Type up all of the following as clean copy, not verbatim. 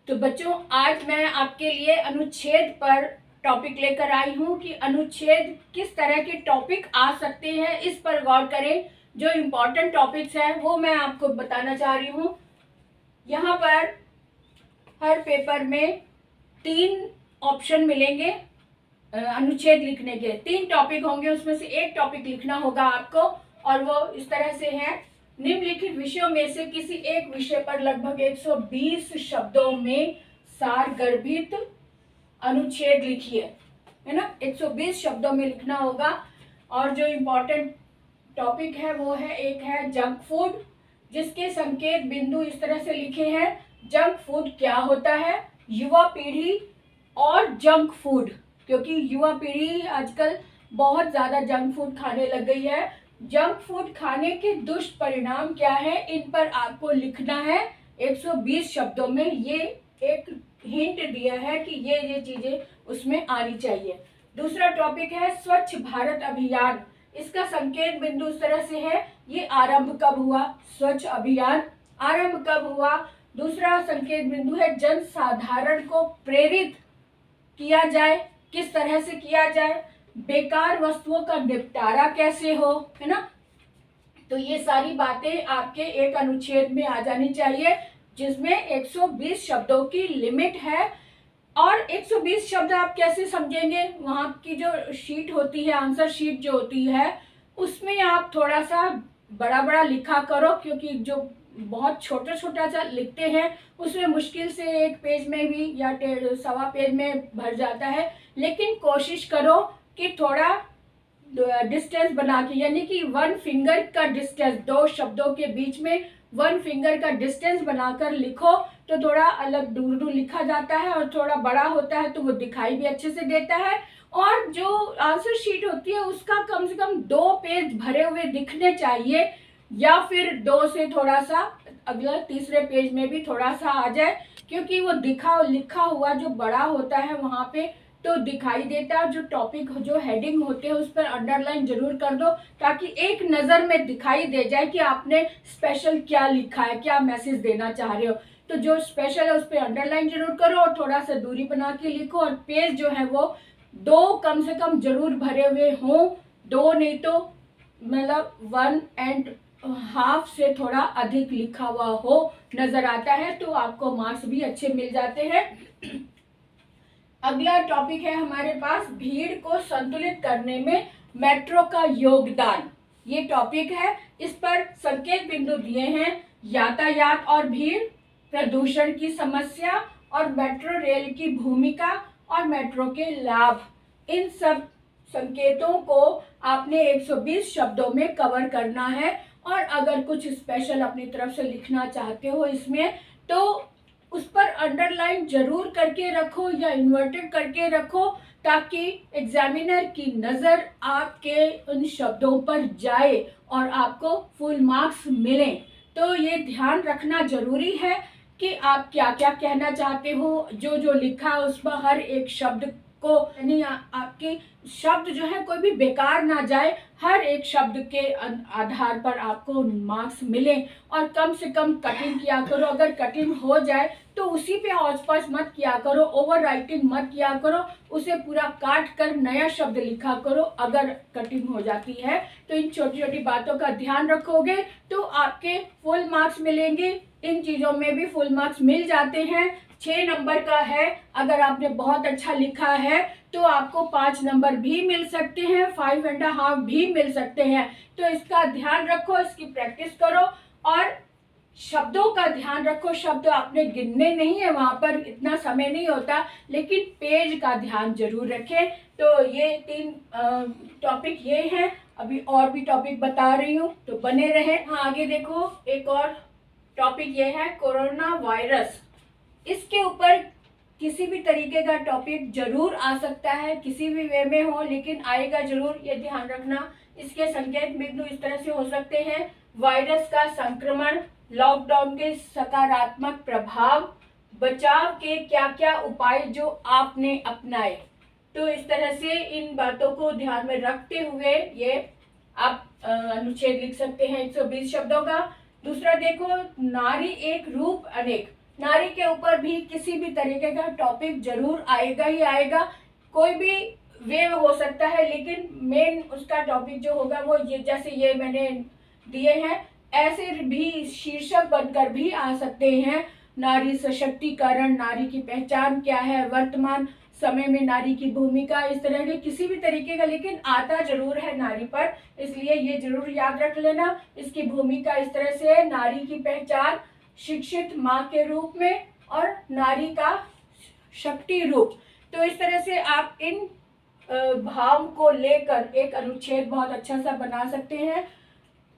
तो बच्चों, आज मैं आपके लिए अनुच्छेद पर टॉपिक लेकर आई हूँ कि अनुच्छेद किस तरह के टॉपिक आ सकते हैं, इस पर गौर करें। जो इम्पोर्टेंट टॉपिक्स हैं वो मैं आपको बताना चाह रही हूँ। यहाँ पर हर पेपर में 3 ऑप्शन मिलेंगे अनुच्छेद लिखने के। 3 टॉपिक होंगे, उसमें से एक टॉपिक लिखना होगा आपको, और वो इस तरह से है। निम्नलिखित विषयों में से किसी एक विषय पर लगभग 120 शब्दों में सारगर्भित अनुच्छेद लिखिए, है ना। 120 शब्दों में लिखना होगा। और जो इम्पोर्टेंट टॉपिक है वो है, एक है जंक फूड, जिसके संकेत बिंदु इस तरह से लिखे हैं। जंक फूड क्या होता है, युवा पीढ़ी और जंक फूड, क्योंकि युवा पीढ़ी आजकल बहुत ज़्यादा जंक फूड खाने लग गई है। जंक फूड खाने के दुष्परिणाम क्या है, इन पर आपको लिखना है 120 शब्दों में। ये एक हिंट दिया है कि ये चीज़ें उसमें आनी चाहिए। दूसरा टॉपिक है स्वच्छ भारत अभियान। इसका संकेत बिंदु इस तरह से है, ये आरंभ कब हुआ, स्वच्छ अभियान आरंभ कब हुआ। दूसरा संकेत बिंदु है जन साधारण को प्रेरित किया जाए, किस तरह से किया जाए, बेकार वस्तुओं का निपटारा कैसे हो, है ना। तो ये सारी बातें आपके एक अनुच्छेद में आ जानी चाहिए, जिसमें 120 शब्दों की लिमिट है। और 120 शब्द आप कैसे समझेंगे, वहां की जो शीट होती है, आंसर शीट जो होती है, उसमें आप थोड़ा सा बड़ा बड़ा लिखा करो, क्योंकि जो बहुत छोटा छोटा सा लिखते हैं उसमें मुश्किल से 1 पेज में भी या 1.25 पेज में भर जाता है। लेकिन कोशिश करो कि थोड़ा डिस्टेंस बना के, यानी कि 1 फिंगर का डिस्टेंस, 2 शब्दों के बीच में 1 फिंगर का डिस्टेंस बनाकर लिखो, तो थोड़ा अलग दूर दूर लिखा जाता है। और थोड़ा बड़ा होता है तो वो दिखाई भी अच्छे से देता है। और जो आंसर शीट होती है उसका कम से कम 2 पेज भरे हुए दिखने चाहिए, या फिर 2 से थोड़ा सा अगला तीसरे पेज में भी थोड़ा सा आ जाए, क्योंकि वो लिखा हुआ जो बड़ा होता है वहां पे तो दिखाई देता है। जो टॉपिक जो हेडिंग होते हैं उस पर अंडरलाइन जरूर कर दो, ताकि एक नज़र में दिखाई दे जाए कि आपने स्पेशल क्या लिखा है, क्या मैसेज देना चाह रहे हो। तो जो स्पेशल है उस पर अंडरलाइन जरूर करो और थोड़ा सा दूरी बना के लिखो। और पेज जो है वो 2 कम से कम जरूर भरे हुए हों, 2 नहीं तो मतलब 1.5 से थोड़ा अधिक लिखा हुआ हो नजर आता है, तो आपको मार्क्स भी अच्छे मिल जाते हैं। अगला टॉपिक है हमारे पास, भीड़ को संतुलित करने में मेट्रो का योगदान। ये टॉपिक है, इस पर संकेत बिंदु दिए हैं, यातायात और भीड़, प्रदूषण की समस्या, और मेट्रो रेल की भूमिका और मेट्रो के लाभ। इन सब संकेतों को आपने 120 शब्दों में कवर करना है। और अगर कुछ स्पेशल अपनी तरफ से लिखना चाहते हो इसमें, तो उस पर अंडरलाइन जरूर करके रखो या इन्वर्टेड करके रखो, ताकि एग्जामिनर की नज़र आपके उन शब्दों पर जाए और आपको फुल मार्क्स मिले। तो ये ध्यान रखना जरूरी है कि आप क्या क्या कहना चाहते हो। जो जो लिखा है उस पर हर एक शब्द को, यानी आपके शब्द जो है कोई भी बेकार ना जाए, हर एक शब्द के आधार पर आपको मार्क्स मिले। और कम से कम कटिंग किया करो, अगर कटिंग हो जाए तो उसी पे हौच पौच मत किया करो, ओवर राइटिंग मत किया करो, उसे पूरा काट कर नया शब्द लिखा करो अगर कटिंग हो जाती है। तो इन छोटी छोटी बातों का ध्यान रखोगे तो आपके फुल मार्क्स मिलेंगे। इन चीज़ों में भी फुल मार्क्स मिल जाते हैं। 6 नंबर का है, अगर आपने बहुत अच्छा लिखा है तो आपको 5 नंबर भी मिल सकते हैं, 5.5 भी मिल सकते हैं। तो इसका ध्यान रखो, इसकी प्रैक्टिस करो और शब्दों का ध्यान रखो। शब्द आपने गिनने नहीं है, वहां पर इतना समय नहीं होता, लेकिन पेज का ध्यान जरूर रखें। तो ये 3 टॉपिक ये हैं। अभी और भी टॉपिक बता रही हूँ, तो बने रहे। हाँ, आगे देखो, एक और टॉपिक ये है कोरोना वायरस। इसके ऊपर किसी भी तरीके का टॉपिक जरूर आ सकता है, किसी भी वे में हो, लेकिन आएगा जरूर, ये ध्यान रखना। इसके संकेत बिंदु इस तरह से हो सकते हैं, वायरस का संक्रमण, लॉकडाउन के सकारात्मक प्रभाव, बचाव के क्या क्या उपाय जो आपने अपनाए। तो इस तरह से इन बातों को ध्यान में रखते हुए ये आप अनुच्छेद लिख सकते हैं 120 शब्दों का। दूसरा देखो, नारी एक रूप अनेक। नारी के ऊपर भी किसी भी तरीके का टॉपिक जरूर आएगा ही आएगा। कोई भी वे हो सकता है, लेकिन मेन उसका टॉपिक जो होगा वो ये, जैसे ये मैंने दिए हैं, ऐसे भी शीर्षक बनकर भी आ सकते हैं। नारी सशक्तिकरण, नारी की पहचान क्या है, वर्तमान समय में नारी की भूमिका, इस तरह के किसी भी तरीके का, लेकिन आता जरूर है नारी पर, इसलिए ये जरूर याद रख लेना। इसकी भूमिका इस तरह से है, नारी की पहचान शिक्षित माँ के रूप में और नारी का शक्ति रूप। तो इस तरह से आप इन भाव को लेकर एक अनुच्छेद बहुत अच्छा सा बना सकते हैं।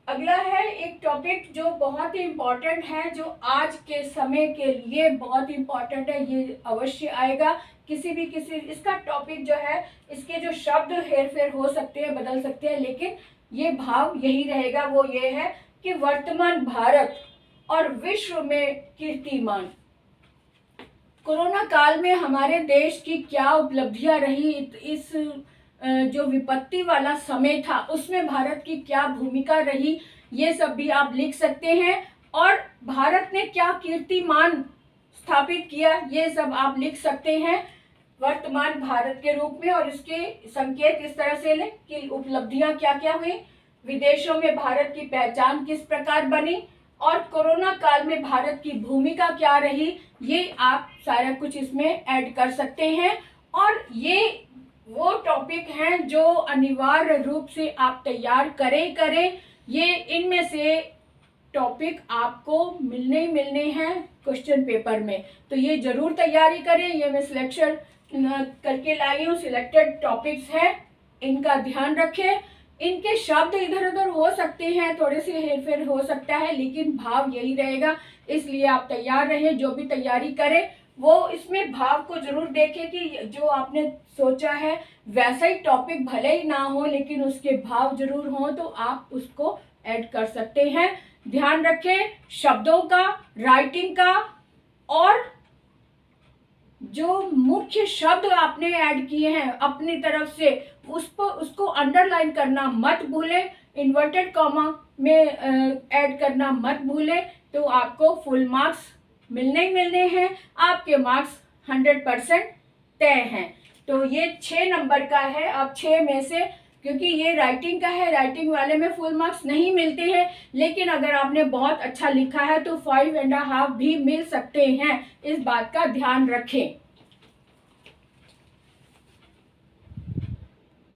अगला है एक टॉपिक जो बहुत ही इम्पोर्टेंट है, जो आज के समय के लिए बहुत इम्पोर्टेंट है, ये अवश्य आएगा। किसी इसका टॉपिक जो है, इसके जो शब्द हेर फेर हो सकते हैं, बदल सकते हैं, लेकिन ये भाव यही रहेगा। वो ये है कि वर्तमान भारत और विश्व में कीर्तिमान। कोरोना काल में हमारे देश की क्या उपलब्धियां रही, इस जो विपत्ति वाला समय था उसमें भारत की क्या भूमिका रही, ये सब भी आप लिख सकते हैं। और भारत ने क्या कीर्तिमान स्थापित किया, ये सब आप लिख सकते हैं वर्तमान भारत के रूप में। और इसके संकेत इस तरह से लें कि उपलब्धियां क्या क्या हुई, विदेशों में भारत की पहचान किस प्रकार बनी, और कोरोना काल में भारत की भूमिका क्या रही, ये आप सारा कुछ इसमें ऐड कर सकते हैं। और ये वो टॉपिक हैं जो अनिवार्य रूप से आप तैयार करें। ये इनमें से टॉपिक आपको मिलने ही मिलने हैं क्वेश्चन पेपर में, तो ये जरूर तैयारी करें। ये मैं सिलेक्शन करके लाई हूँ, सिलेक्टेड टॉपिक्स हैं, इनका ध्यान रखें। इनके शब्द इधर उधर हो सकते हैं, थोड़े से हेरफेर हो सकता है, लेकिन भाव यही रहेगा, इसलिए आप तैयार रहें। जो भी तैयारी करें वो इसमें भाव को जरूर देखें कि जो आपने सोचा है वैसा ही टॉपिक भले ही ना हो, लेकिन उसके भाव जरूर हों, तो आप उसको ऐड कर सकते हैं। ध्यान रखें शब्दों का, राइटिंग का, और जो मुख्य शब्द आपने ऐड किए हैं अपनी तरफ से उसको अंडरलाइन करना मत भूलें, इन्वर्टेड कॉमा में ऐड करना मत भूलें, तो आपको फुल मार्क्स मिलने ही मिलने हैं। आपके मार्क्स 100% तय हैं। तो ये 6 नंबर का है। अब 6 में से, क्योंकि ये राइटिंग का है, राइटिंग वाले में फुल मार्क्स नहीं मिलते हैं, लेकिन अगर आपने बहुत अच्छा लिखा है तो 5.5 भी मिल सकते हैं, इस बात का ध्यान रखें।